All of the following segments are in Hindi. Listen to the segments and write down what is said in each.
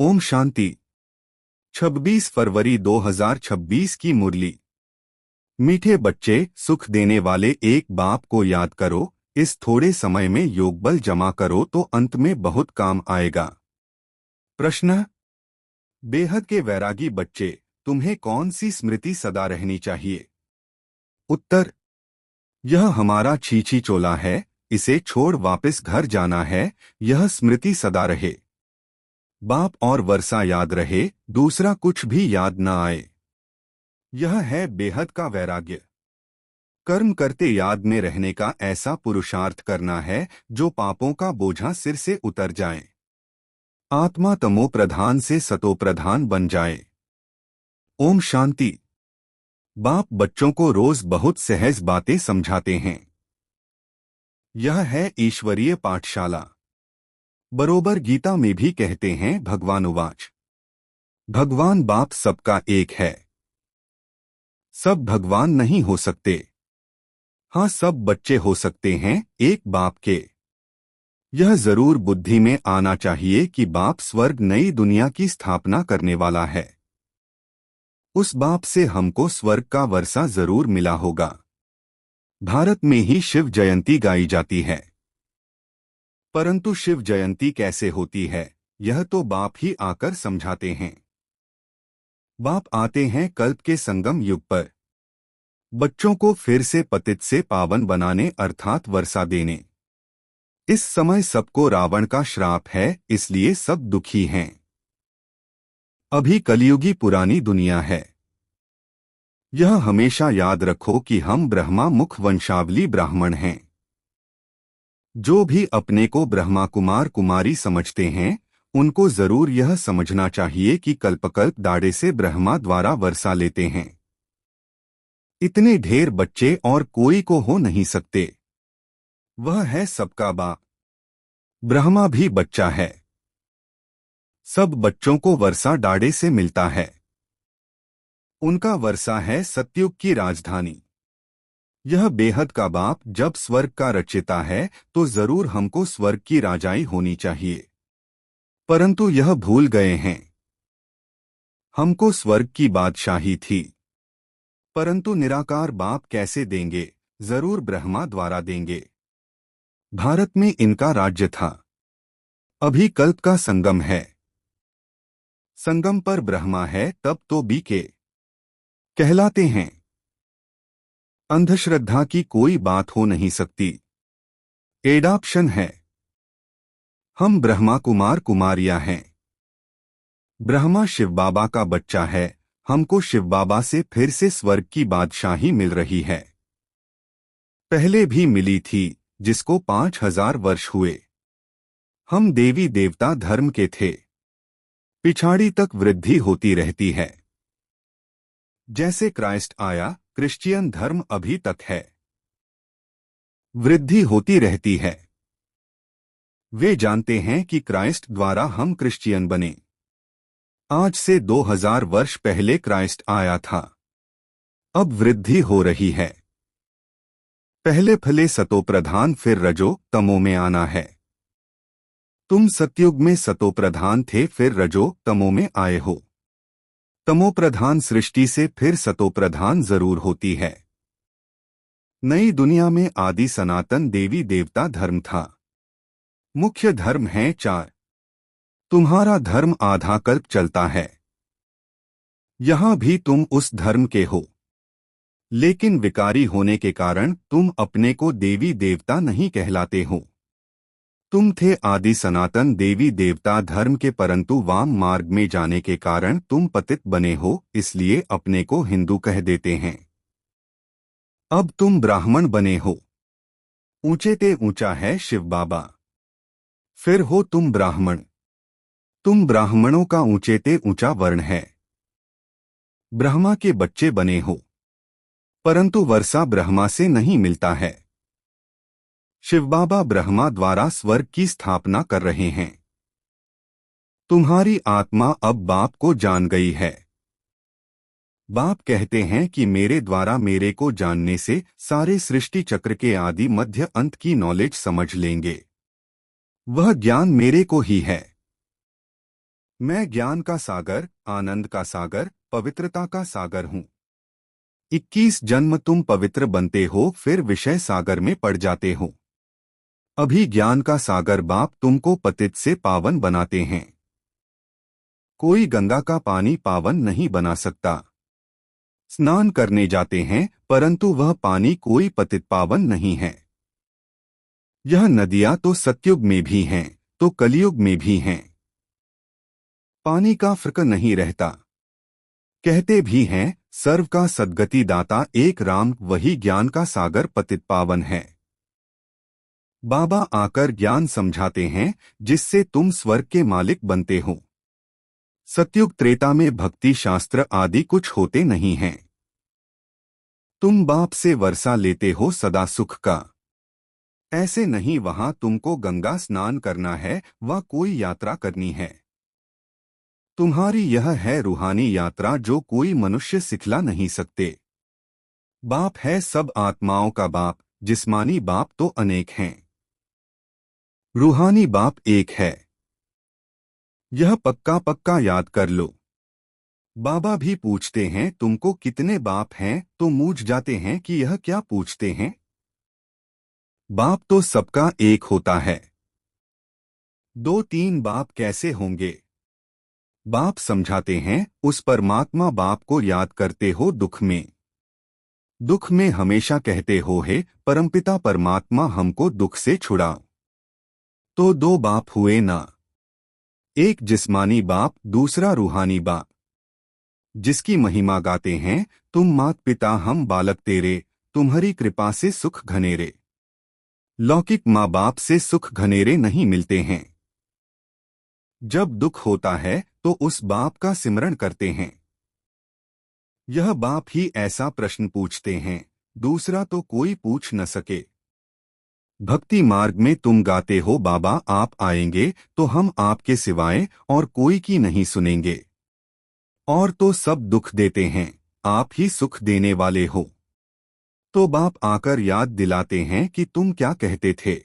ओम शांति। 26 फरवरी 2026 की मुरली। मीठे बच्चे, सुख देने वाले एक बाप को याद करो। इस थोड़े समय में योग बल जमा करो तो अंत में बहुत काम आएगा। प्रश्न। बेहद के वैरागी बच्चे, तुम्हें कौन सी स्मृति सदा रहनी चाहिए? उत्तर। यह हमारा छीछी चोला है, इसे छोड़ वापस घर जाना है, यह स्मृति सदा रहे। बाप और वर्षा याद रहे, दूसरा कुछ भी याद न आए। यह है बेहद का वैराग्य। कर्म करते याद में रहने का ऐसा पुरुषार्थ करना है जो पापों का बोझा सिर से उतर जाए। आत्मा तमो प्रधान से सतो प्रधान बन जाए। ओम शांति। बाप बच्चों को रोज बहुत सहज बातें समझाते हैं। यह है ईश्वरीय पाठशाला। बरोबर गीता में भी कहते हैं, भगवान उवाच, भगवान बाप सबका एक है। सब भगवान नहीं हो सकते। हाँ, सब बच्चे हो सकते हैं एक बाप के। यह जरूर बुद्धि में आना चाहिए कि बाप स्वर्ग नई दुनिया की स्थापना करने वाला है। उस बाप से हमको स्वर्ग का वर्षा जरूर मिला होगा। भारत में ही शिव जयंती गाई जाती है। परंतु शिव जयंती कैसे होती है, यह तो बाप ही आकर समझाते हैं। बाप आते हैं कल्प के संगम युग पर, बच्चों को फिर से पतित से पावन बनाने अर्थात वर्षा देने। इस समय सबको रावण का श्राप है, इसलिए सब दुखी हैं। अभी कलियुगी पुरानी दुनिया है। यह हमेशा याद रखो कि हम ब्रह्मा मुख वंशावली ब्राह्मण हैं। जो भी अपने को ब्रह्मा कुमार कुमारी समझते हैं, उनको जरूर यह समझना चाहिए कि कल्पकल्प दाढ़े से ब्रह्मा द्वारा वर्षा लेते हैं। इतने ढेर बच्चे और कोई को हो नहीं सकते। वह है सबका बाप। ब्रह्मा भी बच्चा है। सब बच्चों को वर्षा डाढ़े से मिलता है। उनका वर्षा है सतयुग की राजधानी। यह बेहद का बाप जब स्वर्ग का रचिता है तो जरूर हमको स्वर्ग की राजाई होनी चाहिए, परंतु यह भूल गए हैं। हमको स्वर्ग की बादशाही थी, परंतु निराकार बाप कैसे देंगे? जरूर ब्रह्मा द्वारा देंगे। भारत में इनका राज्य था। अभी कल्प का संगम है। संगम पर ब्रह्मा है तब तो बीके कहलाते हैं। अंधश्रद्धा की कोई बात हो नहीं सकती। एडाप्शन है। हम ब्रह्मा कुमार कुमारियां हैं। ब्रह्मा शिव बाबा का बच्चा है। हमको शिव बाबा से फिर से स्वर्ग की बादशाही मिल रही है। पहले भी मिली थी, जिसको 5000 वर्ष हुए। हम देवी देवता धर्म के थे। पिछाड़ी तक वृद्धि होती रहती है। जैसे क्राइस्ट आया, क्रिश्चियन धर्म अभी तक है। वृद्धि होती रहती है। वे जानते हैं कि क्राइस्ट द्वारा हम क्रिश्चियन बने। आज से 2000 वर्ष पहले क्राइस्ट आया था। अब वृद्धि हो रही है। पहले फले सतो प्रधान फिर रजो तमो में आना है। तुम सतयुग में सतो प्रधान थे, फिर रजो तमो में आए हो। तमो प्रधान सृष्टि से फिर सतो प्रधान जरूर होती है। नई दुनिया में आदि सनातन देवी देवता धर्म था। मुख्य धर्म हैं 4। तुम्हारा धर्म आधा कल्प चलता है। यहां भी तुम उस धर्म के हो, लेकिन विकारी होने के कारण तुम अपने को देवी देवता नहीं कहलाते हो। तुम थे आदि सनातन देवी देवता धर्म के, परंतु वाम मार्ग में जाने के कारण तुम पतित बने हो, इसलिए अपने को हिंदू कह देते हैं। अब तुम ब्राह्मण बने हो। ऊंचे ते ऊंचा है शिव बाबा। फिर हो तुम ब्राह्मण। तुम ब्राह्मणों का ऊंचे ते ऊंचा वर्ण है। ब्रह्मा के बच्चे बने हो, परंतु वर्षा ब्रह्मा से नहीं मिलता है। शिव बाबा ब्रह्मा द्वारा स्वर्ग की स्थापना कर रहे हैं। तुम्हारी आत्मा अब बाप को जान गई है। बाप कहते हैं कि मेरे द्वारा मेरे को जानने से सारे सृष्टि चक्र के आदि मध्य अंत की नॉलेज समझ लेंगे। वह ज्ञान मेरे को ही है। मैं ज्ञान का सागर, आनंद का सागर, पवित्रता का सागर हूँ। 21 जन्म तुम पवित्र बनते हो, फिर विषय सागर में पड़ जाते हो। अभी ज्ञान का सागर बाप तुमको पतित से पावन बनाते हैं। कोई गंगा का पानी पावन नहीं बना सकता। स्नान करने जाते हैं, परंतु वह पानी कोई पतित पावन नहीं है। यह नदियां तो सतयुग में भी हैं, तो कलयुग में भी हैं। पानी का फर्क नहीं रहता। कहते भी हैं सर्व का सद्गति दाता एक राम, वही ज्ञान का सागर पतित पावन है। बाबा आकर ज्ञान समझाते हैं, जिससे तुम स्वर्ग के मालिक बनते हो। सतयुग त्रेता में भक्ति शास्त्र आदि कुछ होते नहीं हैं। तुम बाप से वर्षा लेते हो सदा सुख का। ऐसे नहीं, वहां तुमको गंगा स्नान करना है, व कोई यात्रा करनी है। तुम्हारी यह है रूहानी यात्रा, जो कोई मनुष्य सिखला नहीं सकते। बाप है सब आत्माओं का बाप, जिस्मानी बाप तो अनेक हैं। रूहानी बाप एक है। यह पक्का पक्का याद कर लो। बाबा भी पूछते हैं तुमको कितने बाप हैं, तो मूझ जाते हैं कि यह क्या पूछते हैं। बाप तो सबका एक होता है। 2-3 बाप कैसे होंगे। बाप समझाते हैं, उस परमात्मा बाप को याद करते हो दुख में। दुख में हमेशा कहते हो, हे परमपिता परमात्मा हमको दुख से छुड़ाओ। तो 2 बाप हुए ना। एक जिस्मानी बाप, दूसरा रूहानी बाप। जिसकी महिमा गाते हैं, तुम मात पिता हम बालक तेरे, तुम्हारी कृपा से सुख घनेरे। लौकिक माँ बाप से सुख घनेरे नहीं मिलते हैं। जब दुख होता है तो उस बाप का सिमरण करते हैं। यह बाप ही ऐसा प्रश्न पूछते हैं, दूसरा तो कोई पूछ न सके। भक्ति मार्ग में तुम गाते हो, बाबा आप आएंगे तो हम आपके सिवाय और कोई की नहीं सुनेंगे। और तो सब दुख देते हैं, आप ही सुख देने वाले हो। तो बाप आकर याद दिलाते हैं कि तुम क्या कहते थे।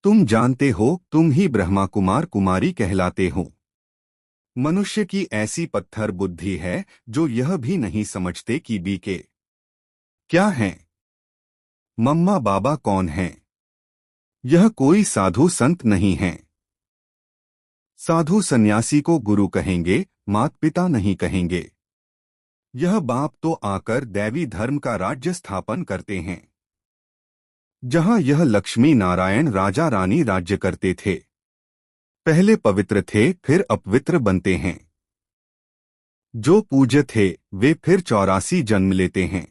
तुम जानते हो, तुम ही ब्रह्मा कुमार कुमारी कहलाते हो। मनुष्य की ऐसी पत्थर बुद्धि है, जो यह भी नहीं समझते कि बीके क्या हैं। मम्मा बाबा कौन हैं। यह कोई साधु संत नहीं है। साधु सन्यासी को गुरु कहेंगे, मात पिता नहीं कहेंगे। यह बाप तो आकर दैवी धर्म का राज्य स्थापन करते हैं। जहां यह लक्ष्मी नारायण राजा रानी राज्य करते थे। पहले पवित्र थे, फिर अपवित्र बनते हैं। जो पूज्य थे, वे फिर 84 जन्म लेते हैं।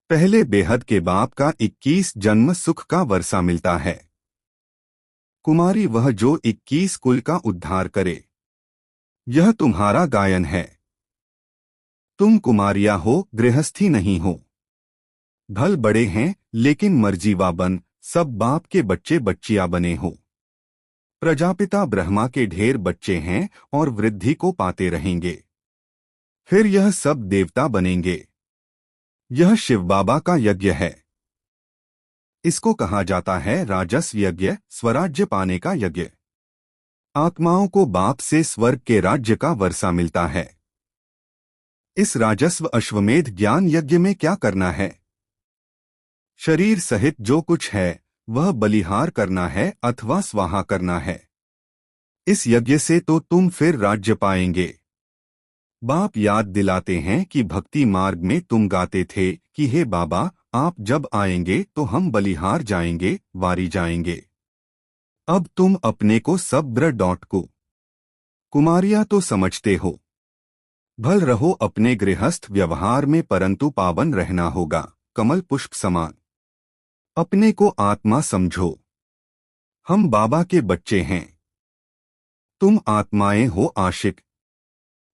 पहले बेहद के बाप का 21 जन्म सुख का वर्षा मिलता है। कुमारी वह जो 21 कुल का उद्धार करे। यह तुम्हारा गायन है। तुम कुमारियां हो, गृहस्थी नहीं हो। भल बड़े हैं, लेकिन मर्जीवा बन, सब बाप के बच्चे बच्चियां बने हो। प्रजापिता ब्रह्मा के ढेर बच्चे हैं और वृद्धि को पाते रहेंगे। फिर यह सब देवता बनेंगे। यह शिव बाबा का यज्ञ है। इसको कहा जाता है राजस्व यज्ञ, स्वराज्य पाने का यज्ञ। आत्माओं को बाप से स्वर्ग के राज्य का वर्षा मिलता है। इस राजस्व अश्वमेध ज्ञान यज्ञ में क्या करना है। शरीर सहित जो कुछ है वह बलिहार करना है अथवा स्वाहा करना है। इस यज्ञ से तो तुम फिर राज्य पाएंगे। बाप याद दिलाते हैं कि भक्ति मार्ग में तुम गाते थे कि हे बाबा आप जब आएंगे तो हम बलिहार जाएंगे, वारी जाएंगे। अब तुम अपने को सब को कुमारियां तो समझते हो। भल रहो अपने गृहस्थ व्यवहार में, परंतु पावन रहना होगा, कमल पुष्प समान। अपने को आत्मा समझो। हम बाबा के बच्चे हैं। तुम आत्माएं हो आशिक।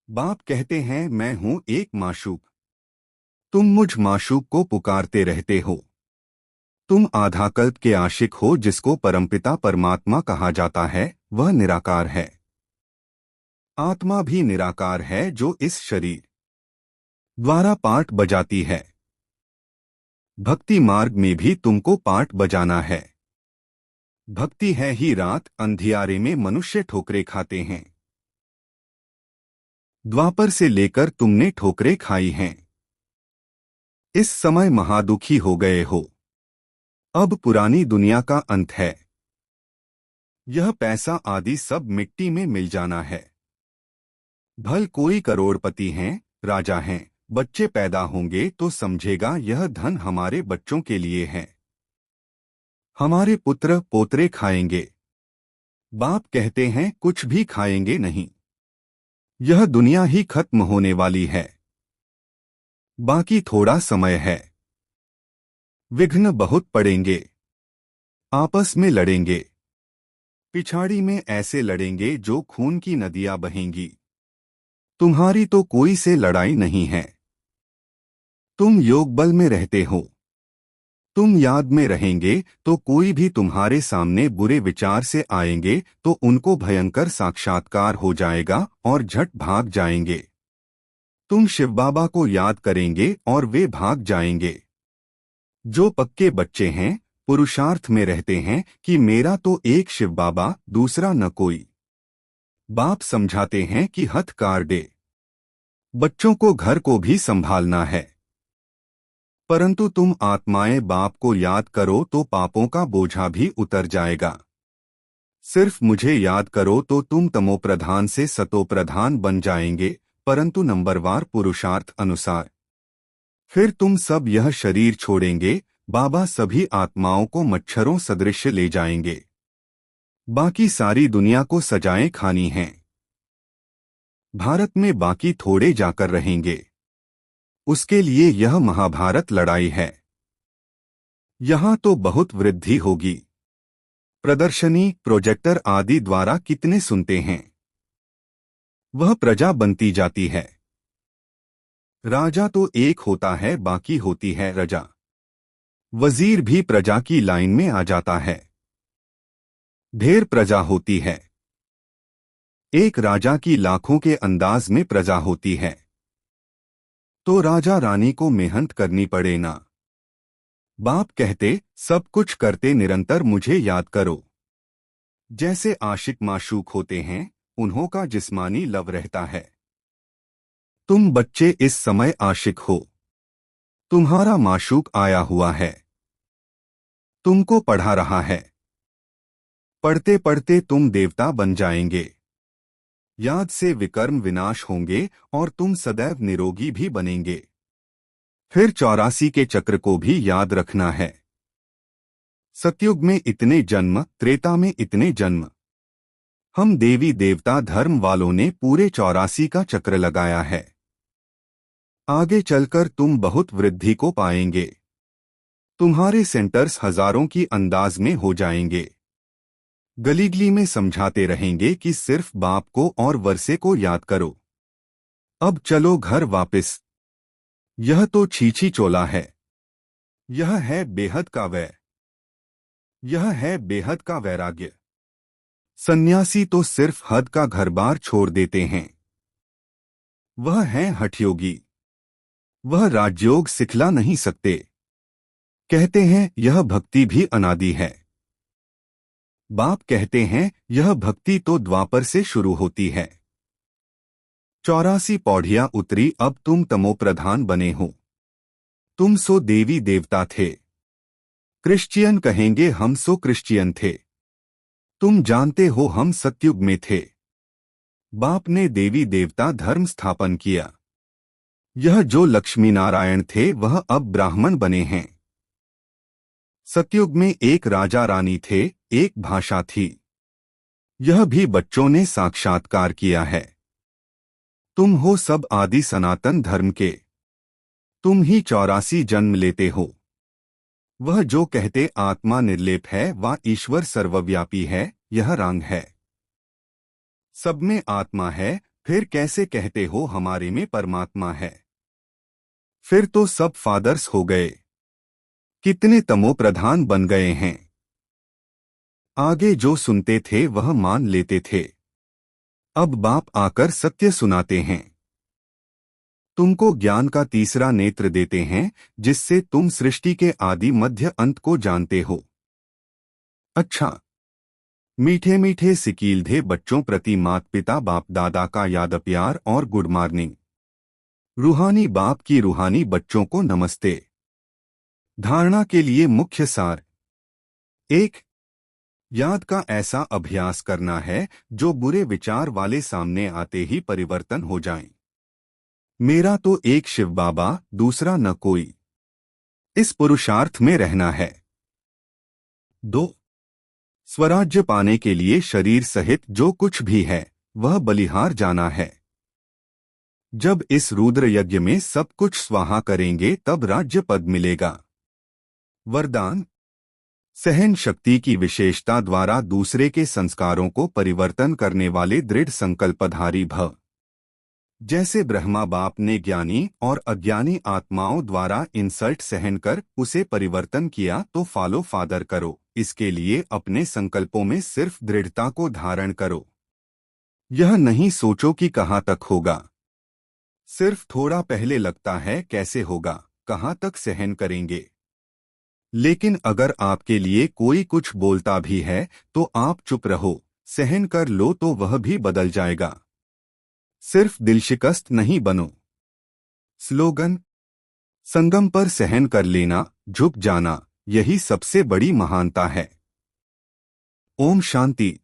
बाप कहते हैं मैं हूं एक माशूक। तुम मुझ माशूक को पुकारते रहते हो। तुम आधाकल्प के आशिक हो, जिसको परमपिता परमात्मा कहा जाता है, वह निराकार है। आत्मा भी निराकार है, जो इस शरीर द्वारा पाठ बजाती है। भक्ति मार्ग में भी तुमको पाठ बजाना है। भक्ति है ही रात, अंधियारे में मनुष्य ठोकरे खाते हैं। द्वापर से लेकर तुमने ठोकरें खाई हैं। इस समय महादुखी हो गए हो। अब पुरानी दुनिया का अंत है। यह पैसा आदि सब मिट्टी में मिल जाना है। भल कोई करोड़पति हैं, राजा हैं, बच्चे पैदा होंगे तो समझेगा यह धन हमारे बच्चों के लिए है। हमारे पुत्र पोतरे खाएंगे। बाप कहते हैं कुछ भी खाएंगे नहीं। यह दुनिया ही खत्म होने वाली है। बाकी थोड़ा समय है। विघ्न बहुत पड़ेंगे। आपस में लड़ेंगे। पिछाड़ी में ऐसे लड़ेंगे जो खून की नदियां बहेंगी। तुम्हारी तो कोई से लड़ाई नहीं है। तुम योग बल में रहते हो। तुम याद में रहेंगे तो कोई भी तुम्हारे सामने बुरे विचार से आएंगे तो उनको भयंकर साक्षात्कार हो जाएगा और झट भाग जाएंगे। तुम शिव बाबा को याद करेंगे और वे भाग जाएंगे। जो पक्के बच्चे हैं, पुरुषार्थ में रहते हैं कि मेरा तो एक शिव बाबा, दूसरा न कोई। बाप समझाते हैं कि हथ काट दे। बच्चों को घर को भी संभालना है। परंतु तुम आत्माएं बाप को याद करो तो पापों का बोझा भी उतर जाएगा। सिर्फ मुझे याद करो तो तुम तमोप्रधान से सतोप्रधान बन जाएंगे, परंतु नंबरवार पुरुषार्थ अनुसार। फिर तुम सब यह शरीर छोड़ेंगे। बाबा सभी आत्माओं को मच्छरों सदृश ले जाएंगे। बाकी सारी दुनिया को सजाएं खानी हैं। भारत में बाकी थोड़े जाकर रहेंगे। उसके लिए यह महाभारत लड़ाई है। यहां तो बहुत वृद्धि होगी। प्रदर्शनी, प्रोजेक्टर आदि द्वारा कितने सुनते हैं। वह प्रजा बनती जाती है। राजा तो एक होता है, बाकी होती है प्रजा। वजीर भी प्रजा की लाइन में आ जाता है। ढेर प्रजा होती है। एक राजा की लाखों के अंदाज में प्रजा होती है। तो राजा रानी को मेहनत करनी पड़े ना। बाप कहते सब कुछ करते निरंतर मुझे याद करो। जैसे आशिक माशूक होते हैं, उन्हों का जिस्मानी लव रहता है। तुम बच्चे इस समय आशिक हो। तुम्हारा माशूक आया हुआ है। तुमको पढ़ा रहा है। पढ़ते पढ़ते तुम देवता बन जाएंगे। याद से विकर्म विनाश होंगे और तुम सदैव निरोगी भी बनेंगे। फिर 84 के चक्र को भी याद रखना है। सतयुग में इतने जन्म, त्रेता में इतने जन्म। हम देवी देवता धर्म वालों ने पूरे 84 का चक्र लगाया है। आगे चलकर तुम बहुत वृद्धि को पाएंगे। तुम्हारे सेंटर्स हजारों की अंदाज में हो जाएंगे। गली में समझाते रहेंगे कि सिर्फ बाप को और वर्षे को याद करो। अब चलो घर वापस। यह तो छीछी चोला है। यह है बेहद का वै। यह है बेहद का वैराग्य। सन्यासी तो सिर्फ हद का घर बार छोड़ देते हैं। वह है हठयोगी। वह राजयोग सिखला नहीं सकते। कहते हैं यह भक्ति भी अनादि है। बाप कहते हैं यह भक्ति तो द्वापर से शुरू होती है। 84 पौड़ियां उतरी, अब तुम तमोप्रधान बने हो। तुम सो देवी देवता थे। क्रिश्चियन कहेंगे हम सो क्रिश्चियन थे। तुम जानते हो हम सतयुग में थे। बाप ने देवी देवता धर्म स्थापन किया। यह जो लक्ष्मी नारायण थे वह अब ब्राह्मण बने हैं। सतयुग में एक राजा रानी थे, एक भाषा थी। यह भी बच्चों ने साक्षात्कार किया है। तुम हो सब आदि सनातन धर्म के। तुम ही 84 जन्म लेते हो। वह जो कहते आत्मा निर्लेप है व ईश्वर सर्वव्यापी है, यह रंग है। सब में आत्मा है, फिर कैसे कहते हो हमारे में परमात्मा है। फिर तो सब फादर्स हो गए। कितने तमोप्रधान बन गए हैं। आगे जो सुनते थे वह मान लेते थे। अब बाप आकर सत्य सुनाते हैं। तुमको ज्ञान का तीसरा नेत्र देते हैं, जिससे तुम सृष्टि के आदि मध्य अंत को जानते हो। अच्छा, मीठे मीठे सिकीलधे बच्चों प्रति माता पिता बाप दादा का याद प्यार और गुड मॉर्निंग। रूहानी बाप की रूहानी बच्चों को नमस्ते। धारणा के लिए मुख्य सार। 1। याद का ऐसा अभ्यास करना है जो बुरे विचार वाले सामने आते ही परिवर्तन हो जाएं। मेरा तो एक शिव बाबा, दूसरा न कोई। इस पुरुषार्थ में रहना है। 2। स्वराज्य पाने के लिए शरीर सहित जो कुछ भी है वह बलिहार जाना है। जब इस रुद्र यज्ञ में सब कुछ स्वाहा करेंगे तब राज्य पद मिलेगा। वरदान। सहन शक्ति की विशेषता द्वारा दूसरे के संस्कारों को परिवर्तन करने वाले दृढ़ संकल्पधारी भव। जैसे ब्रह्मा बाप ने ज्ञानी और अज्ञानी आत्माओं द्वारा इंसल्ट सहन कर उसे परिवर्तन किया, तो फॉलो फादर करो। इसके लिए अपने संकल्पों में सिर्फ दृढ़ता को धारण करो। यह नहीं सोचो कि कहाँ तक होगा। सिर्फ थोड़ा पहले लगता है कैसे होगा, कहाँ तक सहन करेंगे। लेकिन अगर आपके लिए कोई कुछ बोलता भी है तो आप चुप रहो, सहन कर लो तो वह भी बदल जाएगा। सिर्फ दिलशिकस्त नहीं बनो। स्लोगन। संगम पर सहन कर लेना, झुक जाना, यही सबसे बड़ी महानता है। ओम शांति।